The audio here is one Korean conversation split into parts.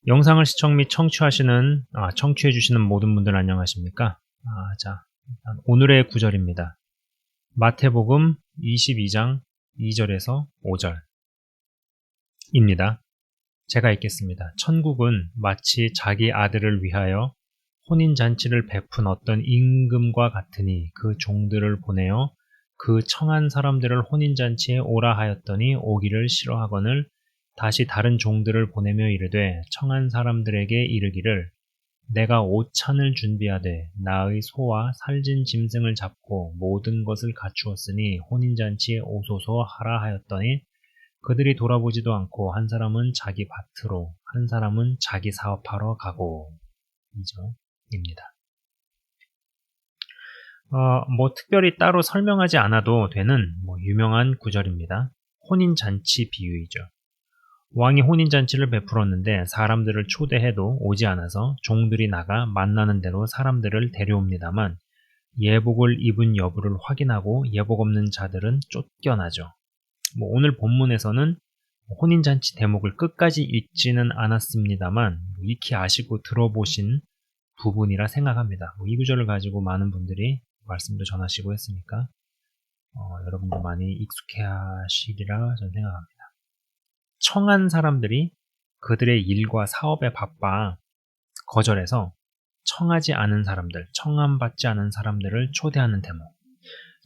영상을 시청 및 청취해 주시는 모든 분들 안녕하십니까? 자, 일단 오늘의 구절입니다. 마태복음 22장 2절에서 5절입니다. 제가 읽겠습니다. 천국은 마치 자기 아들을 위하여 혼인잔치를 베푼 어떤 임금과 같으니 그 종들을 보내어 그 청한 사람들을 혼인잔치에 오라 하였더니 오기를 싫어하거늘 다시 다른 종들을 보내며 이르되 청한 사람들에게 이르기를 내가 오찬을 준비하되 나의 소와 살진 짐승을 잡고 모든 것을 갖추었으니 혼인잔치에 오소서 하라 하였더니 그들이 돌아보지도 않고 한 사람은 자기 밭으로 한 사람은 자기 사업하러 가고. 이죠입니다. 특별히 따로 설명하지 않아도 되는 유명한 구절입니다. 혼인잔치 비유이죠. 왕이 혼인잔치를 베풀었는데 사람들을 초대해도 오지 않아서 종들이 나가 만나는 대로 사람들을 데려옵니다만 예복을 입은 여부를 확인하고 예복 없는 자들은 쫓겨나죠. 오늘 본문에서는 혼인잔치 대목을 끝까지 읽지는 않았습니다만 익히 아시고 들어보신 부분이라 생각합니다. 이 구절을 가지고 많은 분들이 말씀도 전하시고 했으니까 여러분도 많이 익숙해 하시리라 저는 생각합니다. 청한 사람들이 그들의 일과 사업에 바빠 거절해서 청하지 않은 사람들, 청함받지 않은 사람들을 초대하는 대목.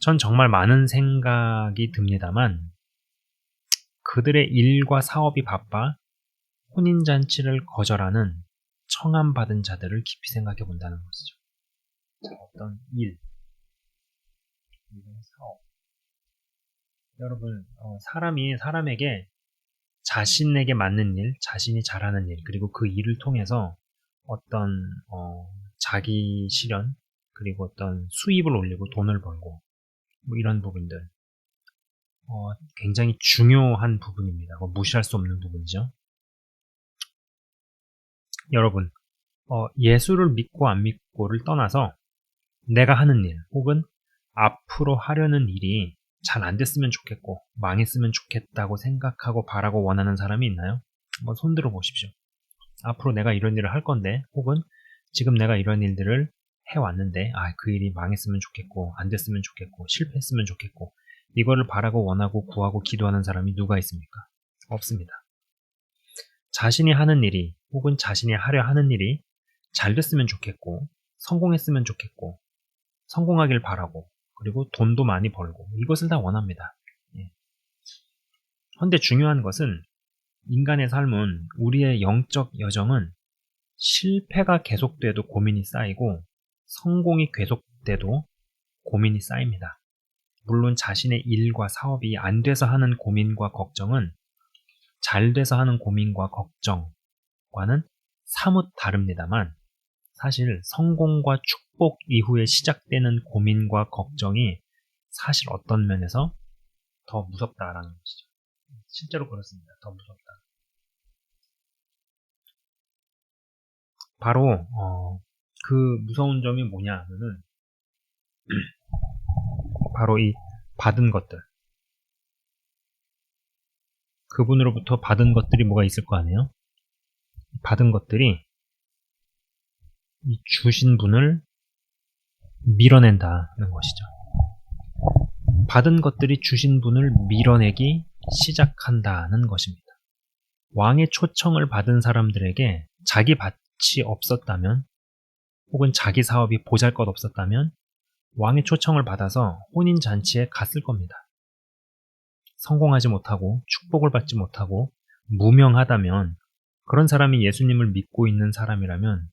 전 정말 많은 생각이 듭니다만 그들의 일과 사업이 바빠 혼인잔치를 거절하는 청함받은 자들을 깊이 생각해 본다는 것이죠. 어떤 일, 사업. 여러분, 사람이 사람에게 자신에게 맞는 일, 자신이 잘하는 일, 그리고 그 일을 통해서 어떤 자기 실현, 그리고 어떤 수입을 올리고 돈을 벌고 이런 부분들 굉장히 중요한 부분입니다. 무시할 수 없는 부분이죠. 여러분, 예수를 믿고 안 믿고를 떠나서 내가 하는 일 혹은 앞으로 하려는 일이 잘 안 됐으면 좋겠고 망했으면 좋겠다고 생각하고 바라고 원하는 사람이 있나요? 한번 손들어 보십시오. 앞으로 내가 이런 일을 할 건데 혹은 지금 내가 이런 일들을 해왔는데 그 일이 망했으면 좋겠고 안 됐으면 좋겠고 실패했으면 좋겠고 이거를 바라고 원하고 구하고 기도하는 사람이 누가 있습니까? 없습니다. 자신이 하는 일이 혹은 자신이 하려 하는 일이 잘 됐으면 좋겠고 성공했으면 좋겠고 성공하길 바라고 그리고 돈도 많이 벌고 이것을 다 원합니다. 그런데 중요한 것은 인간의 삶은 우리의 영적 여정은 실패가 계속돼도 고민이 쌓이고 성공이 계속돼도 고민이 쌓입니다. 물론 자신의 일과 사업이 안 돼서 하는 고민과 걱정은 잘 돼서 하는 고민과 걱정과는 사뭇 다릅니다만 사실 성공과 축복 이후에 시작되는 고민과 걱정이 사실 어떤 면에서 더 무섭다라는 것이죠. 실제로 그렇습니다. 더 무섭다. 바로 그 무서운 점이 뭐냐면은 바로 이 받은 것들. 그분으로부터 받은 것들이 뭐가 있을 거 아니에요? 받은 것들이 이 주신 분을 밀어낸다는 것이죠. 받은 것들이 주신 분을 밀어내기 시작한다는 것입니다. 왕의 초청을 받은 사람들에게 자기 밭이 없었다면 혹은 자기 사업이 보잘것없었다면 왕의 초청을 받아서 혼인잔치에 갔을 겁니다. 성공하지 못하고 축복을 받지 못하고 무명하다면 그런 사람이 예수님을 믿고 있는 사람이라면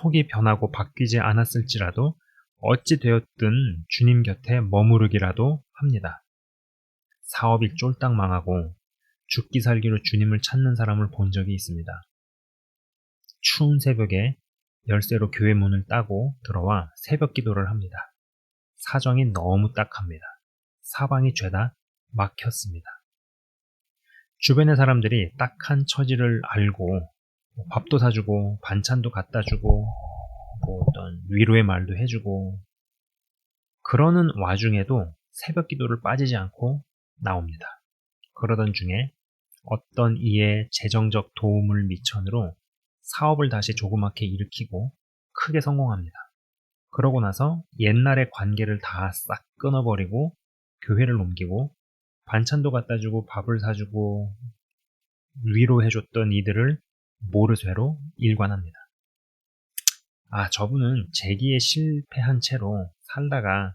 속이 변하고 바뀌지 않았을지라도 어찌 되었든 주님 곁에 머무르기라도 합니다. 사업이 쫄딱 망하고 죽기 살기로 주님을 찾는 사람을 본 적이 있습니다. 추운 새벽에 열쇠로 교회 문을 따고 들어와 새벽 기도를 합니다. 사정이 너무 딱합니다. 사방이 죄다 막혔습니다. 주변의 사람들이 딱한 처지를 알고 밥도 사주고 반찬도 갖다 주고 어떤 위로의 말도 해주고 그러는 와중에도 새벽 기도를 빠지지 않고 나옵니다. 그러던 중에 어떤 이의 재정적 도움을 미천으로 사업을 다시 조그맣게 일으키고 크게 성공합니다. 그러고 나서 옛날의 관계를 다 싹 끊어버리고 교회를 옮기고 반찬도 갖다 주고 밥을 사주고 위로해줬던 이들을 모르쇠로 일관합니다. 저분은 재기에 실패한 채로 살다가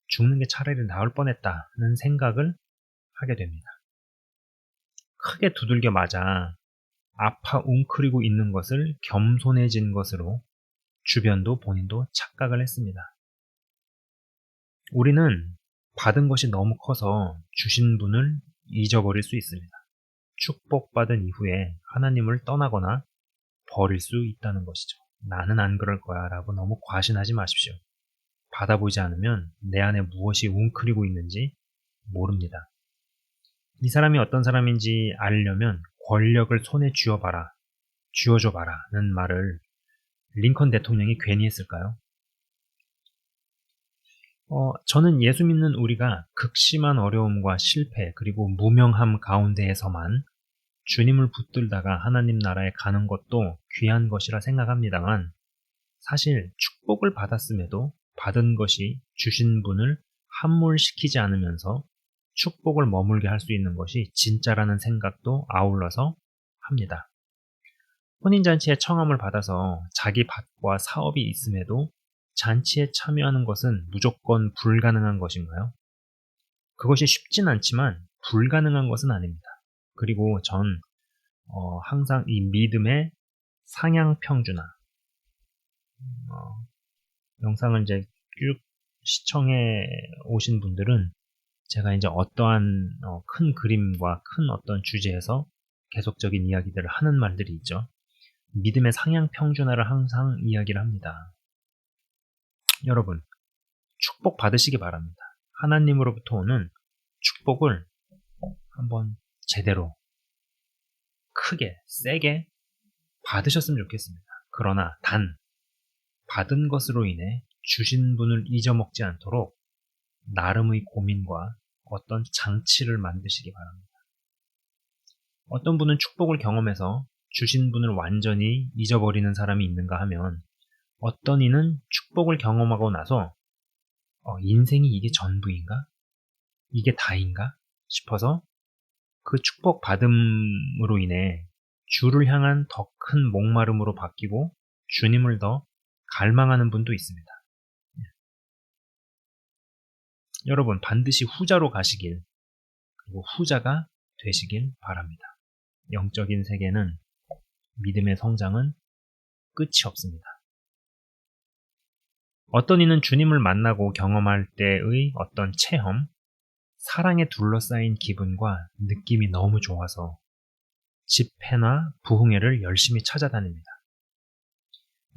죽는 게 차라리 나을 뻔했다는 생각을 하게 됩니다. 크게 두들겨 맞아 아파 웅크리고 있는 것을 겸손해진 것으로 주변도 본인도 착각을 했습니다. 우리는 받은 것이 너무 커서 주신 분을 잊어버릴 수 있습니다. 축복받은 이후에 하나님을 떠나거나 버릴 수 있다는 것이죠. 나는 안 그럴 거야 라고 너무 과신하지 마십시오. 받아보지 않으면 내 안에 무엇이 웅크리고 있는지 모릅니다. 이 사람이 어떤 사람인지 알려면 권력을 손에 쥐어줘봐라는 말을 링컨 대통령이 괜히 했을까요? 저는 예수 믿는 우리가 극심한 어려움과 실패 그리고 무명함 가운데에서만 주님을 붙들다가 하나님 나라에 가는 것도 귀한 것이라 생각합니다만 사실 축복을 받았음에도 받은 것이 주신 분을 함몰시키지 않으면서 축복을 머물게 할 수 있는 것이 진짜라는 생각도 아울러서 합니다. 혼인잔치에 청함을 받아서 자기 밭과 사업이 있음에도 잔치에 참여하는 것은 무조건 불가능한 것인가요? 그것이 쉽진 않지만 불가능한 것은 아닙니다. 그리고 전 항상 이 믿음의 상향평준화 영상을 이제 쭉 시청해 오신 분들은 제가 이제 어떠한 큰 그림과 큰 어떤 주제에서 계속적인 이야기들을 하는 말들이 있죠. 믿음의 상향평준화를 항상 이야기를 합니다. 여러분, 축복 받으시기 바랍니다. 하나님으로부터 오는 축복을 한번 제대로 크게 세게 받으셨으면 좋겠습니다. 그러나 단 받은 것으로 인해 주신 분을 잊어먹지 않도록 나름의 고민과 어떤 장치를 만드시기 바랍니다. 어떤 분은 축복을 경험해서 주신 분을 완전히 잊어버리는 사람이 있는가 하면 어떤 이는 축복을 경험하고 나서 인생이 이게 전부인가? 이게 다인가? 싶어서 그 축복 받음으로 인해 주를 향한 더 큰 목마름으로 바뀌고 주님을 더 갈망하는 분도 있습니다. 여러분 반드시 후자로 가시길 그리고 후자가 되시길 바랍니다. 영적인 세계는 믿음의 성장은 끝이 없습니다. 어떤 이는 주님을 만나고 경험할 때의 어떤 체험, 사랑에 둘러싸인 기분과 느낌이 너무 좋아서 집회나 부흥회를 열심히 찾아다닙니다.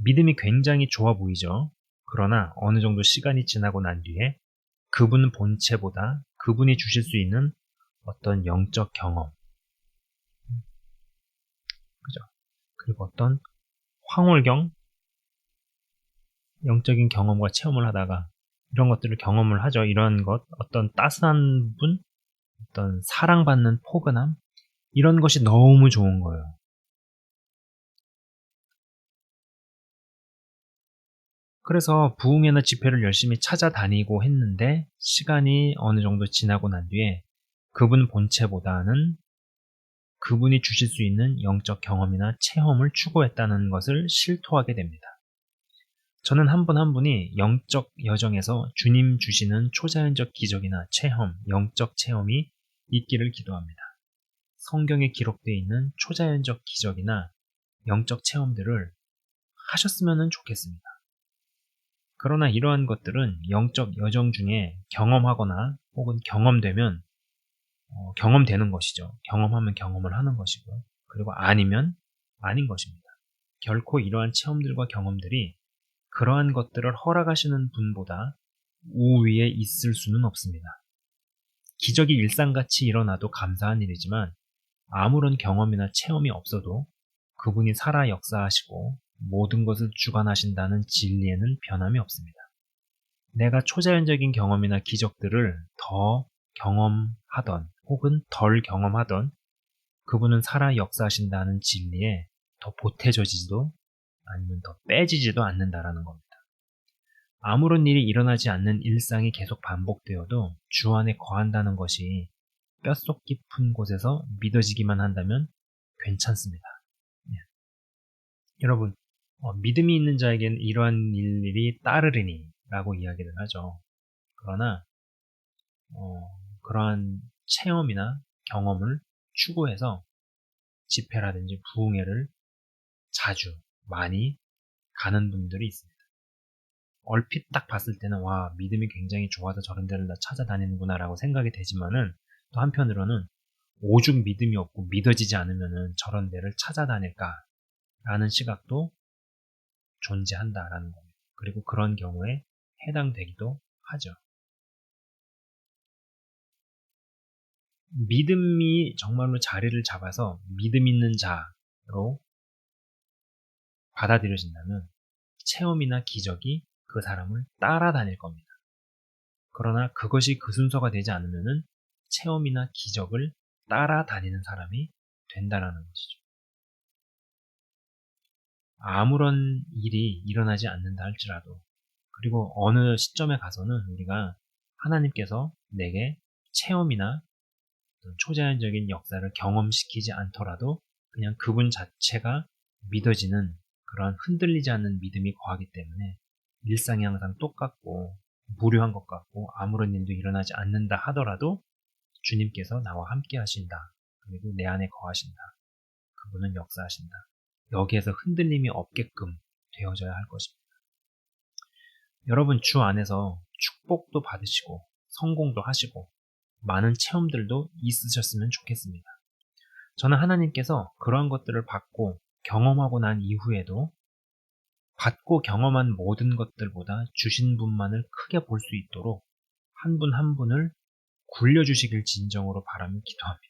믿음이 굉장히 좋아 보이죠. 그러나 어느 정도 시간이 지나고 난 뒤에 그분 본체보다 그분이 주실 수 있는 어떤 영적 경험, 그죠? 그리고 어떤 황홀경, 영적인 경험과 체험을 하다가 이런 것들을 경험을 하죠. 이런 것, 어떤 따스한 분, 어떤 사랑받는 포근함, 이런 것이 너무 좋은 거예요. 그래서 부흥회나 집회를 열심히 찾아다니고 했는데 시간이 어느 정도 지나고 난 뒤에 그분 본체보다는 그분이 주실 수 있는 영적 경험이나 체험을 추구했다는 것을 실토하게 됩니다. 저는 한 분 한 분이 영적 여정에서 주님 주시는 초자연적 기적이나 체험, 영적 체험이 있기를 기도합니다. 성경에 기록되어 있는 초자연적 기적이나 영적 체험들을 하셨으면 좋겠습니다. 그러나 이러한 것들은 영적 여정 중에 경험하거나 혹은 경험되면 경험되는 것이죠. 경험하면 경험을 하는 것이고요. 그리고 아니면 아닌 것입니다. 결코 이러한 체험들과 경험들이 그러한 것들을 허락하시는 분보다 우위에 있을 수는 없습니다. 기적이 일상같이 일어나도 감사한 일이지만 아무런 경험이나 체험이 없어도 그분이 살아 역사하시고 모든 것을 주관하신다는 진리에는 변함이 없습니다. 내가 초자연적인 경험이나 기적들을 더 경험하던 혹은 덜 경험하던 그분은 살아 역사하신다는 진리에 더 보태져지지도 아니면 더 빼지지도 않는다라는 겁니다. 아무런 일이 일어나지 않는 일상이 계속 반복되어도 주 안에 거한다는 것이 뼛속 깊은 곳에서 믿어지기만 한다면 괜찮습니다. 예. 여러분, 믿음이 있는 자에게는 이러한 일일이 따르리니 라고 이야기를 하죠. 그러나 그러한 체험이나 경험을 추구해서 집회라든지 부흥회를 자주 많이 가는 분들이 있습니다. 얼핏 딱 봤을 때는 와, 믿음이 굉장히 좋아서 저런 데를 다 찾아다니는구나 라고 생각이 되지만은 또 한편으로는 오죽 믿음이 없고 믿어지지 않으면은 저런 데를 찾아다닐까 라는 시각도 존재한다라는 겁니다. 그리고 그런 경우에 해당되기도 하죠. 믿음이 정말로 자리를 잡아서 믿음 있는 자로 받아들여진다면 체험이나 기적이 그 사람을 따라다닐 겁니다. 그러나 그것이 그 순서가 되지 않으면은 체험이나 기적을 따라다니는 사람이 된다라는 것이죠. 아무런 일이 일어나지 않는다 할지라도 그리고 어느 시점에 가서는 우리가 하나님께서 내게 체험이나 초자연적인 역사를 경험시키지 않더라도 그냥 그분 자체가 믿어지는 그런 흔들리지 않는 믿음이 거하기 때문에 일상이 항상 똑같고 무료한 것 같고 아무런 일도 일어나지 않는다 하더라도 주님께서 나와 함께 하신다. 그리고 내 안에 거하신다. 그분은 역사하신다. 여기에서 흔들림이 없게끔 되어져야 할 것입니다. 여러분 주 안에서 축복도 받으시고 성공도 하시고 많은 체험들도 있으셨으면 좋겠습니다. 저는 하나님께서 그러한 것들을 받고 경험하고 난 이후에도 받고 경험한 모든 것들보다 주신 분만을 크게 볼 수 있도록 한 분 한 분을 굴려주시길 진정으로 바라며 기도합니다.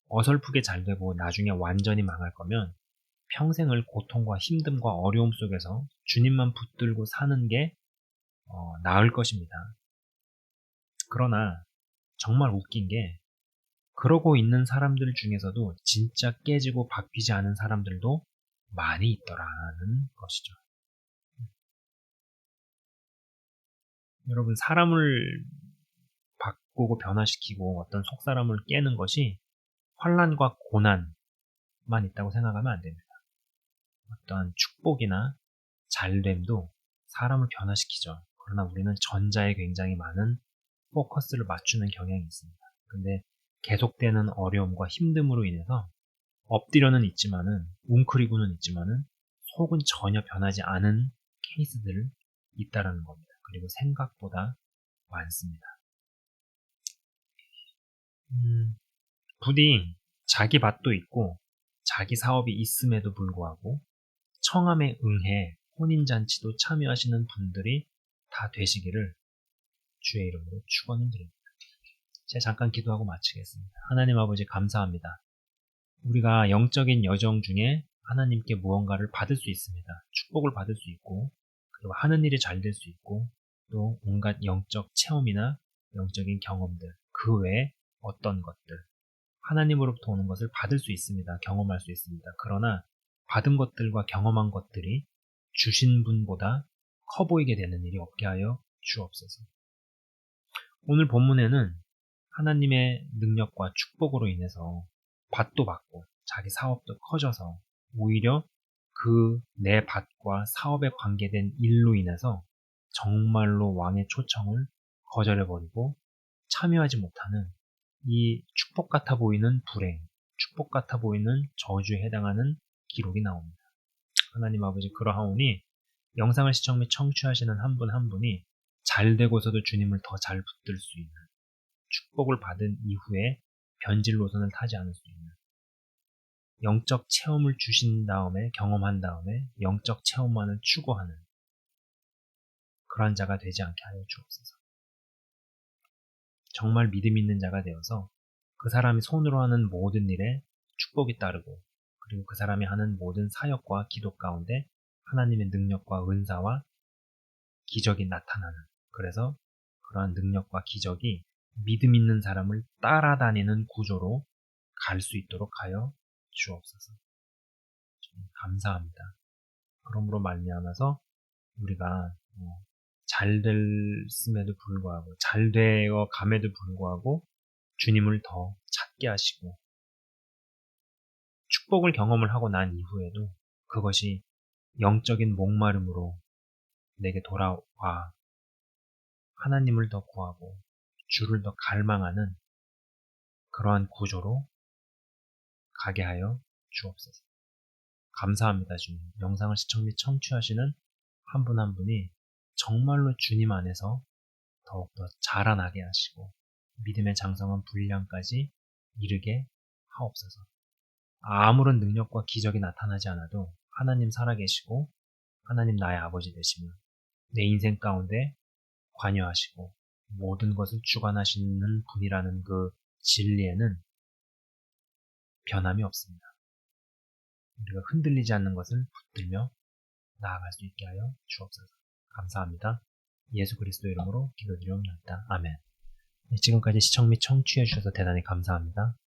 어설프게 잘 되고 나중에 완전히 망할 거면 평생을 고통과 힘듦과 어려움 속에서 주님만 붙들고 사는 게 나을 것입니다. 그러나 정말 웃긴 게 그러고 있는 사람들 중에서도 진짜 깨지고 바뀌지 않은 사람들도 많이 있더라는 것이죠. 여러분 사람을 바꾸고 변화시키고 어떤 속사람을 깨는 것이 환난과 고난만 있다고 생각하면 안 됩니다. 어떤 축복이나 잘됨도 사람을 변화시키죠. 그러나 우리는 전자에 굉장히 많은 포커스를 맞추는 경향이 있습니다. 근데 계속되는 어려움과 힘듦으로 인해서 엎드려는 있지만은 웅크리고는 있지만은 속은 전혀 변하지 않은 케이스들을 있다라는 겁니다. 그리고 생각보다 많습니다. 부디 자기 밭도 있고 자기 사업이 있음에도 불구하고 청함에 응해 혼인잔치도 참여하시는 분들이 다 되시기를 주의 이름으로 축원을 드립니다. 제가 잠깐 기도하고 마치겠습니다. 하나님 아버지 감사합니다. 우리가 영적인 여정 중에 하나님께 무언가를 받을 수 있습니다. 축복을 받을 수 있고 그리고 하는 일이 잘 될 수 있고 또 온갖 영적 체험이나 영적인 경험들 그 외에 어떤 것들 하나님으로부터 오는 것을 받을 수 있습니다. 경험할 수 있습니다. 그러나 받은 것들과 경험한 것들이 주신 분보다 커 보이게 되는 일이 없게 하여 주옵소서. 오늘 본문에는 하나님의 능력과 축복으로 인해서 밭도 받고 자기 사업도 커져서 오히려 그 내 밭과 사업에 관계된 일로 인해서 정말로 왕의 초청을 거절해버리고 참여하지 못하는 이 축복 같아 보이는 불행, 축복 같아 보이는 저주에 해당하는 기록이 나옵니다. 하나님 아버지 그러하오니 영상을 시청 및 청취하시는 한 분 한 분이 잘 되고서도 주님을 더 잘 붙들 수 있는 축복을 받은 이후에 변질 노선을 타지 않을 수 있는 영적 체험을 주신 다음에 경험한 다음에 영적 체험만을 추구하는 그러한 자가 되지 않게 하여 주옵소서. 정말 믿음 있는 자가 되어서 그 사람이 손으로 하는 모든 일에 축복이 따르고 그리고 그 사람이 하는 모든 사역과 기도 가운데 하나님의 능력과 은사와 기적이 나타나는 그래서 그러한 능력과 기적이 믿음 있는 사람을 따라다니는 구조로 갈 수 있도록 하여 주옵소서. 감사합니다. 그러므로 말미암아서 우리가 잘 됐음에도 불구하고 잘 되어 감에도 불구하고 주님을 더 찾게 하시고 축복을 경험을 하고 난 이후에도 그것이 영적인 목마름으로 내게 돌아와 하나님을 더 구하고 주를 더 갈망하는 그러한 구조로 가게 하여 주옵소서. 감사합니다, 주님. 영상을 시청 및 청취하시는 한 분 한 분이 정말로 주님 안에서 더욱더 자라나게 하시고 믿음의 장성한 분량까지 이르게 하옵소서. 아무런 능력과 기적이 나타나지 않아도 하나님 살아계시고 하나님 나의 아버지 되시며 내 인생 가운데 관여하시고 모든 것을 주관하시는 분이라는 그 진리에는 변함이 없습니다. 우리가 흔들리지 않는 것을 붙들며 나아갈 수 있게 하여 주옵소서. 감사합니다. 예수 그리스도 이름으로 기도드리옵나이다. 아멘. 지금까지 시청 및 청취해 주셔서 대단히 감사합니다.